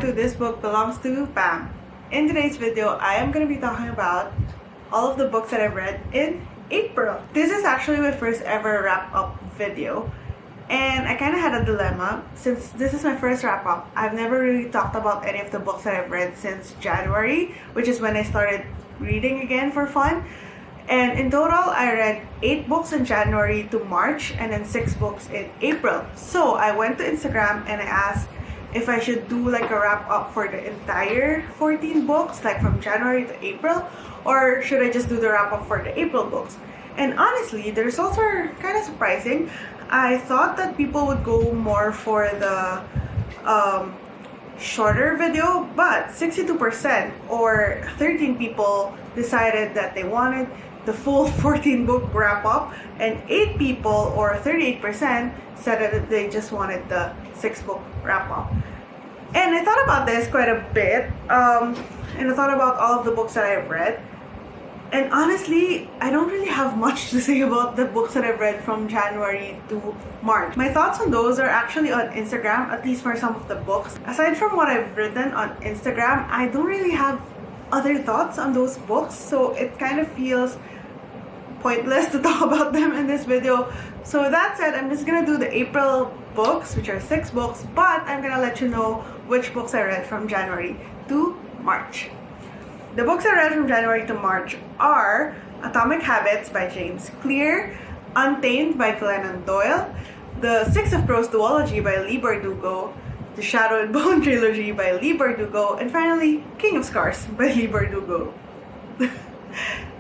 to This Book Belongs to Pam. In today's video, I am going to be talking about all of the books that I've read in April. This is actually my first ever wrap-up video. And I kind of had a dilemma since this is my first wrap-up. I've never really talked about any of the books that I've read since January, which is when I started reading again for fun. And in total, I read 8 books in January to March and then 6 books in April. So I went to Instagram and I asked if I should do like a wrap-up for the entire 14 books, like from January to April, or should I just do the wrap-up for the April books? And honestly, the results are kind of surprising. I thought that people would go more for the shorter video, but 62% or 13 people decided that they wanted the full 14 book wrap up, and 8 people or 38% said that they just wanted the 6 book wrap up. And I thought about this quite a bit, and I thought about all of the books that I've read. And honestly, I don't really have much to say about the books that I've read from January to March. My thoughts on those are actually on Instagram, at least for some of the books. Aside from what I've written on Instagram, I don't really have other thoughts on those books, so it kind of feels pointless to talk about them in this video. So with that said, I'm just gonna do the April books, which are 6 books, but I'm gonna let you know which books I read from January to March. The books I read from January to March are Atomic Habits by James Clear, Untamed by Conan Doyle, The Six of Crows duology by Leigh Bardugo, The Shadow and Bone trilogy by Leigh Bardugo, and finally, King of Scars by Leigh Bardugo.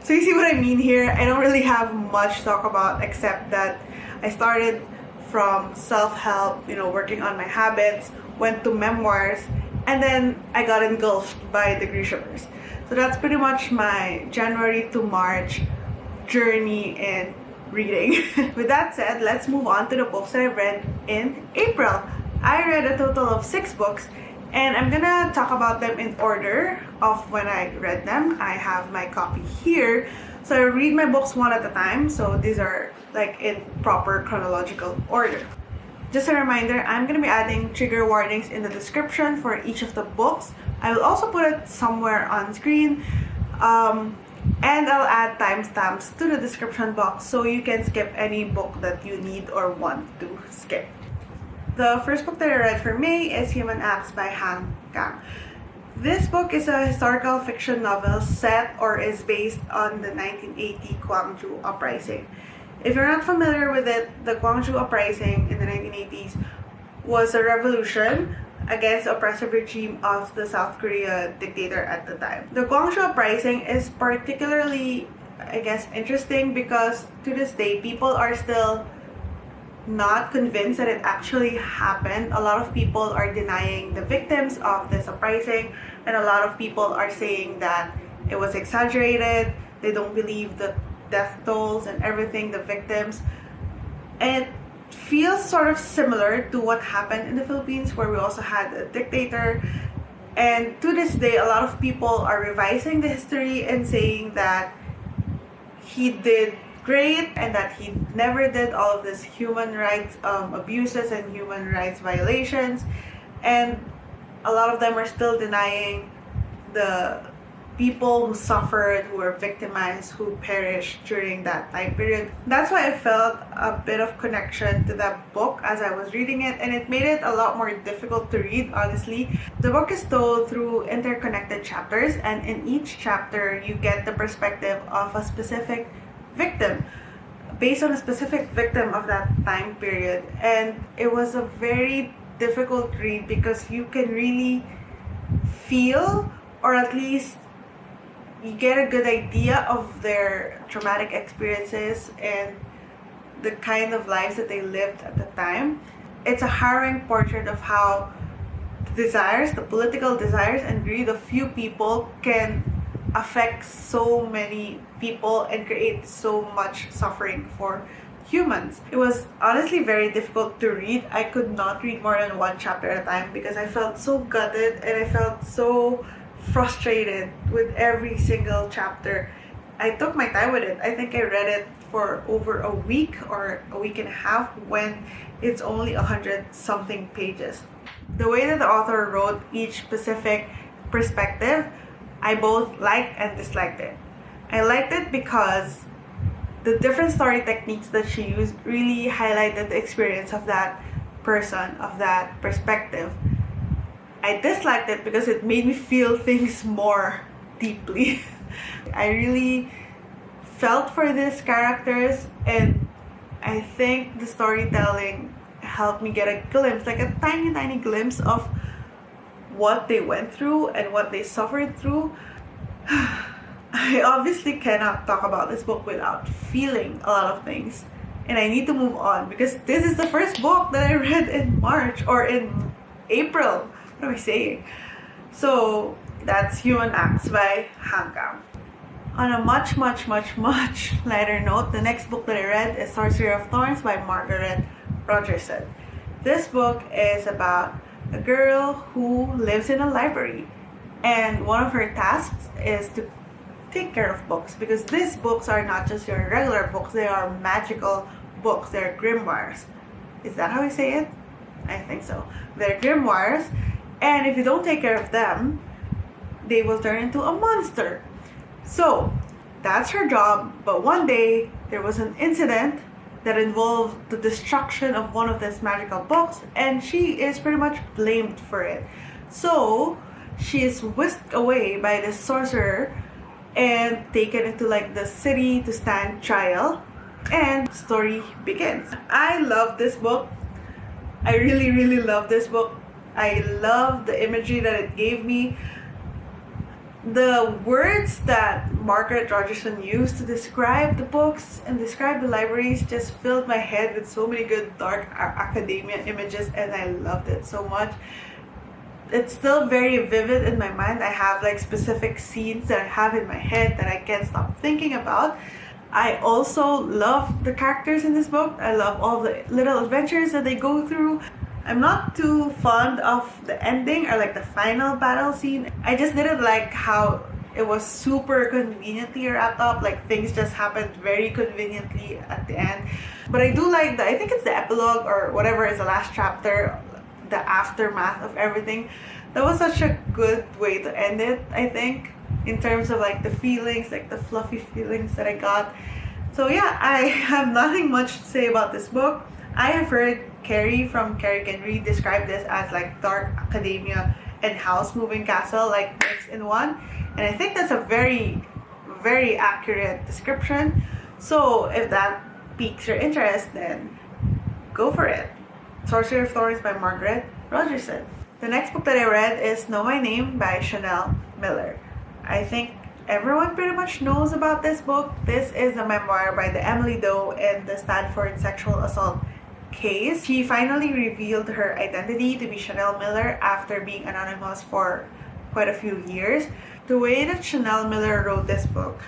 So you see what I mean here? I don't really have much to talk about except that I started from self-help, working on my habits, went to memoirs, and then I got engulfed by Degree Shippers. So that's pretty much my January to March journey in reading. With that said, let's move on to the books that I read in April. I read a total of 6 books, and I'm gonna talk about them in order of when I read them. I have my copy here, so I read my books one at a time, so these are like in proper chronological order. Just a reminder, I'm going to be adding trigger warnings in the description for each of the books. I will also put it somewhere on screen, and I'll add timestamps to the description box so you can skip any book that you need or want to skip. The first book that I read for May is Human Acts by Kang. This book is a historical fiction novel set or is based on the 1980 Gwangju Uprising. If you're not familiar with it, the Gwangju Uprising in the 1980s was a revolution against the oppressive regime of the South Korea dictator at the time. The Gwangju Uprising is particularly, interesting because to this day, people are still not convinced that it actually happened. A lot of people are denying the victims of this uprising, and a lot of people are saying that it was exaggerated. They don't believe the death tolls and everything, the victims. And it feels sort of similar to what happened in the Philippines, where we also had a dictator. And to this day, a lot of people are revising the history and saying that he did great and that he never did all of this human rights abuses and human rights violations. And a lot of them are still denying the people who suffered, who were victimized, who perished during that time period. That's why I felt a bit of connection to that book as I was reading it, and it made it a lot more difficult to read, honestly. The book is told through interconnected chapters, and in each chapter you get the perspective of a specific victim, based on a specific victim of that time period. And it was a very difficult read because you can really feel, or at least you get a good idea of their traumatic experiences and the kind of lives that they lived at the time. It's a harrowing portrait of how the political desires and greed of few people can affect so many people and create so much suffering for humans. It was honestly very difficult to read. I could not read more than 1 chapter at a time because I felt so gutted and I felt so frustrated with every single chapter. I took my time with it. I think I read it for over a week or a week and a half when it's only 100 something pages. The way that the author wrote each specific perspective, I both liked and disliked it. I liked it because the different story techniques that she used really highlighted the experience of that person, of that perspective. I disliked it because it made me feel things more deeply. I really felt for these characters, and I think the storytelling helped me get a glimpse, like a tiny glimpse of what they went through and what they suffered through. I obviously cannot talk about this book without feeling a lot of things, and I need to move on because this is the first book that I read in March or in April. What am I saying? So that's Human Acts by Kang. On a much lighter note, the next book that I read is Sorcery of Thorns by Margaret Rogerson. This book is about a girl who lives in a library, and one of her tasks is to take care of books, because these books are not just your regular books, they are magical books, they're grimoires. Is that how you say it? I think so. They're grimoires, and if you don't take care of them, they will turn into a monster. So that's her job, but one day there was an incident that involved the destruction of one of these magical books, and she is pretty much blamed for it. So she is whisked away by this sorcerer and taken into like the city to stand trial, and the story begins. I love this book. I really love this book. I love the imagery that it gave me. The words that Margaret Rogerson used to describe the books and describe the libraries just filled my head with so many good dark academia images, and I loved it so much. It's still very vivid in my mind. I have like specific scenes that I have in my head that I can't stop thinking about. I also love the characters in this book. I love all the little adventures that they go through. I'm not too fond of the ending or like the final battle scene. I just didn't like how it was super conveniently wrapped up, like things just happened very conveniently at the end. But I do like I think it's the epilogue or whatever is the last chapter, the aftermath of everything. That was such a good way to end it, I think, in terms of like the feelings, like the fluffy feelings that I got. So yeah, I have nothing much to say about this book. I have heard Carrie from Carrie Can Read describe this as like dark academia and house moving castle, like mixed in one, and I think that's a very accurate description. So if that piques your interest, then go for it. Sorcery of Thorns by Margaret Rogerson. The next book that I read is Know My Name by Chanel Miller. I think everyone pretty much knows about this book. This is a memoir by the Emily Doe in the Stanford sexual assault case. She finally revealed her identity to be Chanel Miller after being anonymous for quite a few years. The way that Chanel Miller wrote this book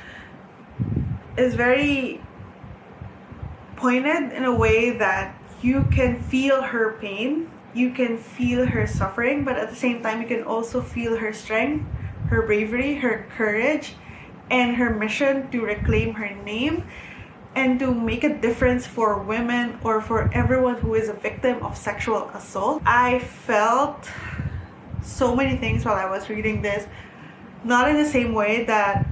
is very pointed in a way that you can feel her pain, you can feel her suffering, but at the same time you can also feel her strength, her bravery, her courage, and her mission to reclaim her name and to make a difference for women or for everyone who is a victim of sexual assault. I felt so many things while I was reading this, not in the same way that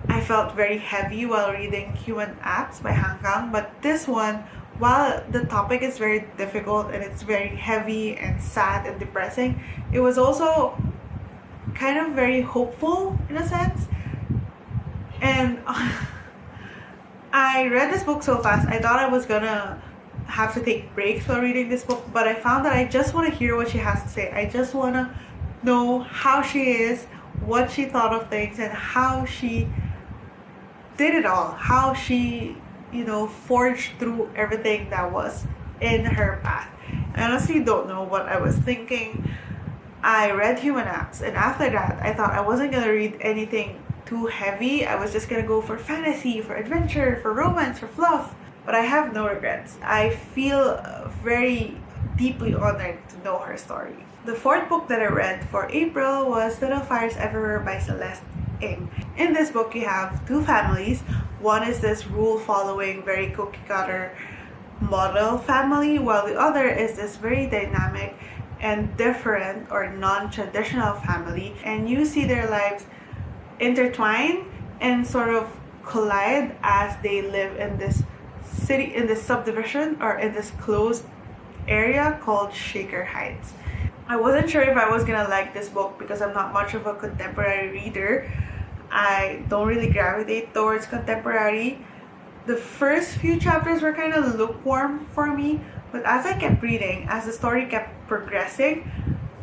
I felt very heavy while reading Human Acts by Kang, but this one, while the topic is very difficult and it's very heavy and sad and depressing, it was also kind of very hopeful in a sense. And I read this book so fast, I thought I was gonna have to take breaks while reading this book, but I found that I just want to hear what she has to say. I just want to know how she is, what she thought of things, and how she did it all, how she, forged through everything that was in her path. I honestly don't know what I was thinking. I read Human Acts, and after that, I thought I wasn't gonna read anything too heavy. I was just gonna go for fantasy, for adventure, for romance, for fluff. But I have no regrets. I feel very deeply honored to know her story. The fourth book that I read for April was Little Fires Everywhere by Celeste. In this book, you have two families. One is this rule-following, very cookie-cutter model family, while the other is this very dynamic and different or non-traditional family, and you see their lives intertwine and sort of collide as they live in this city, in this subdivision, or in this closed area called Shaker Heights. I wasn't sure if I was gonna like this book because I'm not much of a contemporary reader. I don't really gravitate towards contemporary. The first few chapters were kind of lukewarm for me, but as I kept reading, as the story kept progressing,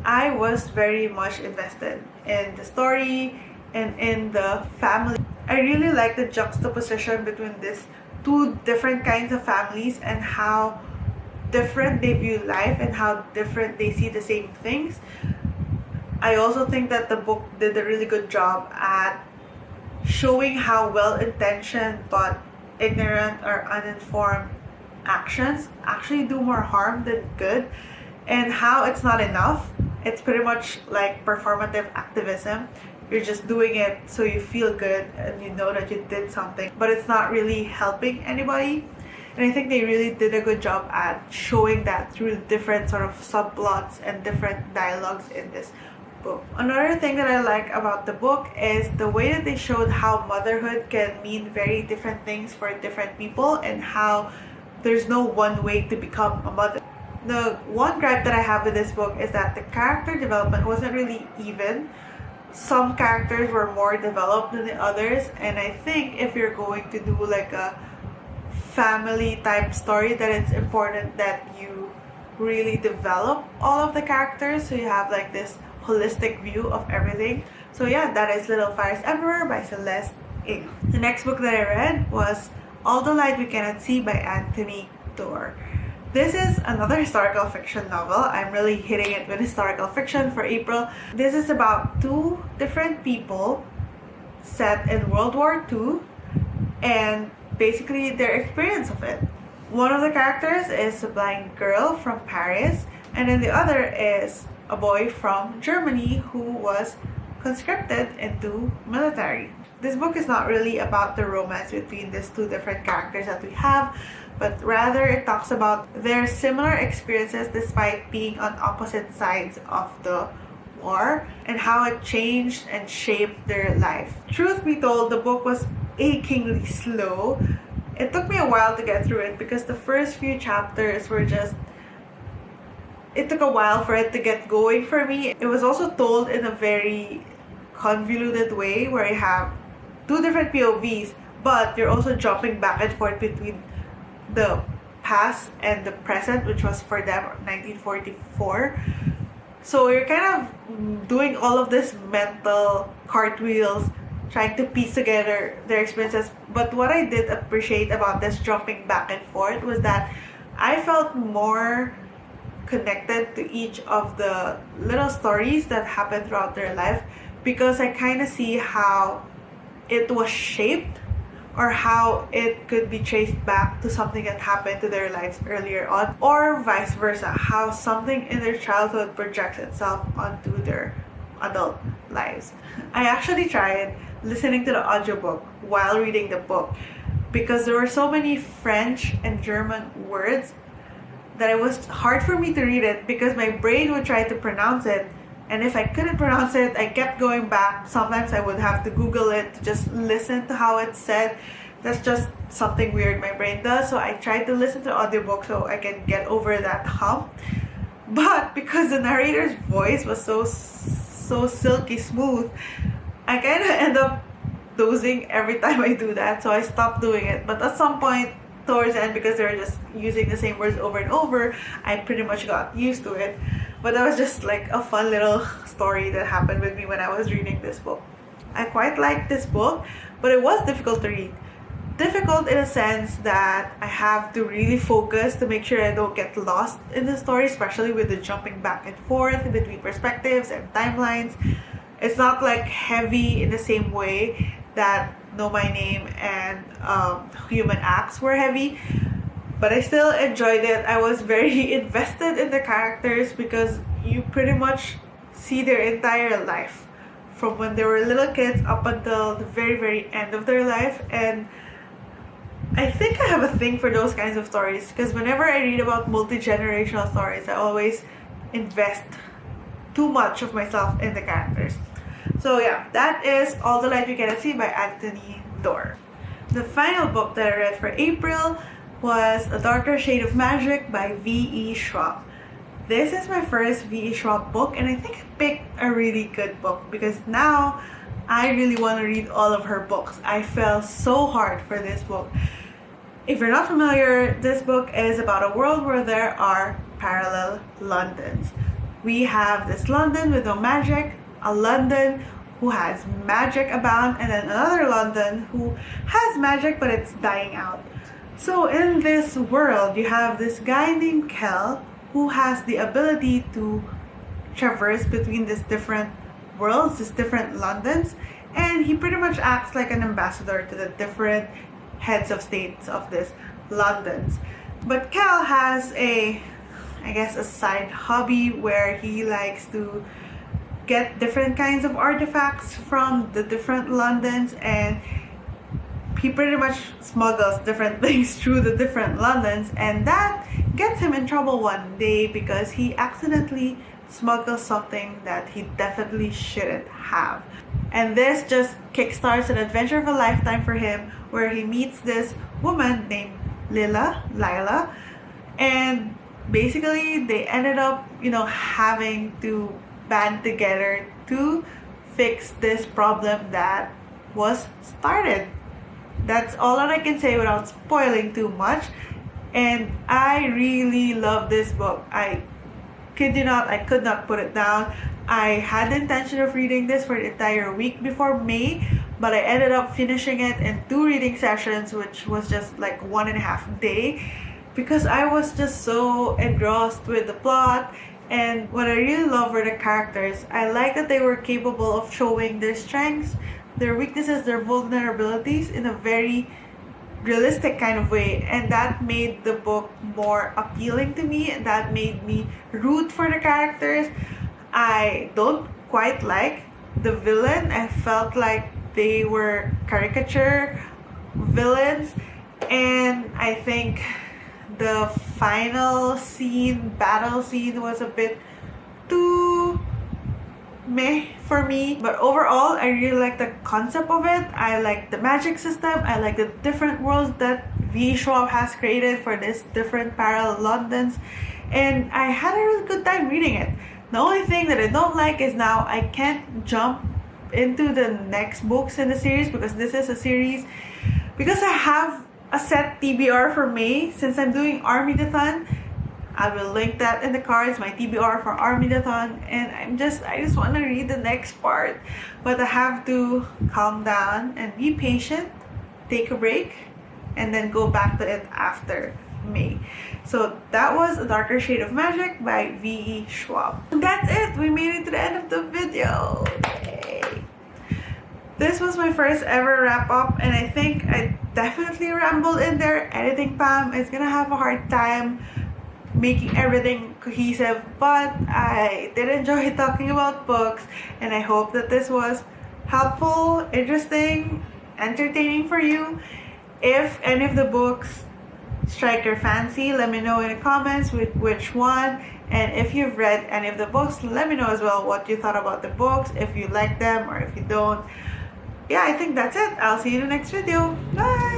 I was very much invested in the story and in the family. I really like the juxtaposition between these two different kinds of families and how different they view life and how different they see the same things. I also think that the book did a really good job at showing how well-intentioned but ignorant or uninformed actions actually do more harm than good, and how it's not enough. It's pretty much like performative activism. You're just doing it so you feel good and you know that you did something, but it's not really helping anybody. And I think they really did a good job at showing that through different sort of subplots and different dialogues in this book. Another thing that I like about the book is the way that they showed how motherhood can mean very different things for different people, and how there's no one way to become a mother. The one gripe that I have with this book is that the character development wasn't really even. Some characters were more developed than the others, and I think if you're going to do like a family type story, that it's important that you really develop all of the characters so you have like this holistic view of everything. So yeah, that is Little Fires Everywhere by Celeste. The next book that I read was All the Light We Cannot See by Anthony Doerr. This is another historical fiction novel. I'm really hitting it with historical fiction for April. This is about two different people set in World War II and basically their experience of it. One of the characters is a blind girl from Paris, and then the other is a boy from Germany who was conscripted into military. This book is not really about the romance between these two different characters that we have, but rather it talks about their similar experiences despite being on opposite sides of the war, and how it changed and shaped their life. Truth be told, the book was achingly slow. It took me a while to get through it because the first few chapters were just... It took a while for it to get going for me. It was also told in a very convoluted way where you have two different POVs, but you're also jumping back and forth between the past and the present, which was for them 1944. So you're kind of doing all of this mental cartwheels, trying to piece together their experiences. But what I did appreciate about this jumping back and forth was that I felt more connected to each of the little stories that happened throughout their life, because I kind of see how it was shaped, or how it could be traced back to something that happened to their lives earlier on, or vice versa, how something in their childhood projects itself onto their adult lives. I actually tried listening to the audiobook while reading the book because there were so many French and German words that it was hard for me to read it because my brain would try to pronounce it, and if I couldn't pronounce it, I kept going back. Sometimes I would have to Google it to just listen to how it's said. That's just something weird my brain does. So I tried to listen to the audiobook so I can get over that hump. But because the narrator's voice was so silky smooth, I kind of end up dozing every time I do that. So I stopped doing it. But at some point, towards the end, because they were just using the same words over and over, I pretty much got used to it. But that was just like a fun little story that happened with me when I was reading this book. I quite liked this book, but it was difficult to read. Difficult in a sense that I have to really focus to make sure I don't get lost in the story, especially with the jumping back and forth between perspectives and timelines. It's not like heavy in the same way that Know My Name and Human Acts were heavy, but I still enjoyed it. I was very invested in the characters because you pretty much see their entire life from when they were little kids up until the very, very end of their life. And I think I have a thing for those kinds of stories because whenever I read about multi-generational stories, I always invest too much of myself in the characters. So yeah, that is All the Light We Cannot See by Anthony Doerr. The final book that I read for April was A Darker Shade of Magic by V.E. Schwab. This is my first V.E. Schwab book, and I think I picked a really good book because now I really want to read all of her books. I fell so hard for this book. If you're not familiar, this book is about a world where there are parallel Londons. We have this London with no magic, a London who has magic abound, and then another London who has magic but it's dying out. So in this world, you have this guy named Kel who has the ability to traverse between these different worlds, these different Londons, and he pretty much acts like an ambassador to the different heads of states of these Londons. But Kel has a side hobby where he likes to get different kinds of artifacts from the different Londons, and he pretty much smuggles different things through the different Londons, and that gets him in trouble one day because he accidentally smuggles something that he definitely shouldn't have. And this just kickstarts an adventure of a lifetime for him, where he meets this woman named Lila, and basically they ended up, having to band together to fix this problem that was started. That's all that I can say without spoiling too much. And I really love this book. I kid you not, I could not put it down. I had the intention of reading this for the entire week before May, but I ended up finishing it in 2 reading sessions, which was just like 1.5 days, because I was just so engrossed with the plot. And what I really love were the characters. I like that they were capable of showing their strengths, their weaknesses, their vulnerabilities in a very realistic kind of way, and that made the book more appealing to me, and that made me root for the characters. I don't quite like the villain. I felt like they were caricature villains, and I think the final battle scene was a bit too meh for me. But overall, I really like the concept of it. I like the magic system. I like the different worlds that V. Schwab has created for these different parallel Londons, and I had a really good time reading it. The only thing that I don't like is now I can't jump into the next books in the series, because this is a series, because I have a set TBR for May since I'm doing Army-dathon. I will link that in the cards, my TBR for Army-dathon, and I just want to read the next part, but I have to calm down and be patient, take a break, and then go back to it after May. So that was A Darker Shade of Magic by V.E. Schwab. And that's it! We made it to the end of the video! Yay! This was my first ever wrap up, and I think I definitely rambled in there. Editing Pam is gonna have a hard time making everything cohesive, but I did enjoy talking about books, and I hope that this was helpful, interesting, entertaining for you. If any of the books strike your fancy, let me know in the comments which one, and if you've read any of the books, let me know as well what you thought about the books, if you like them or if you don't. Yeah, I think that's it. I'll see you in the next video. Bye!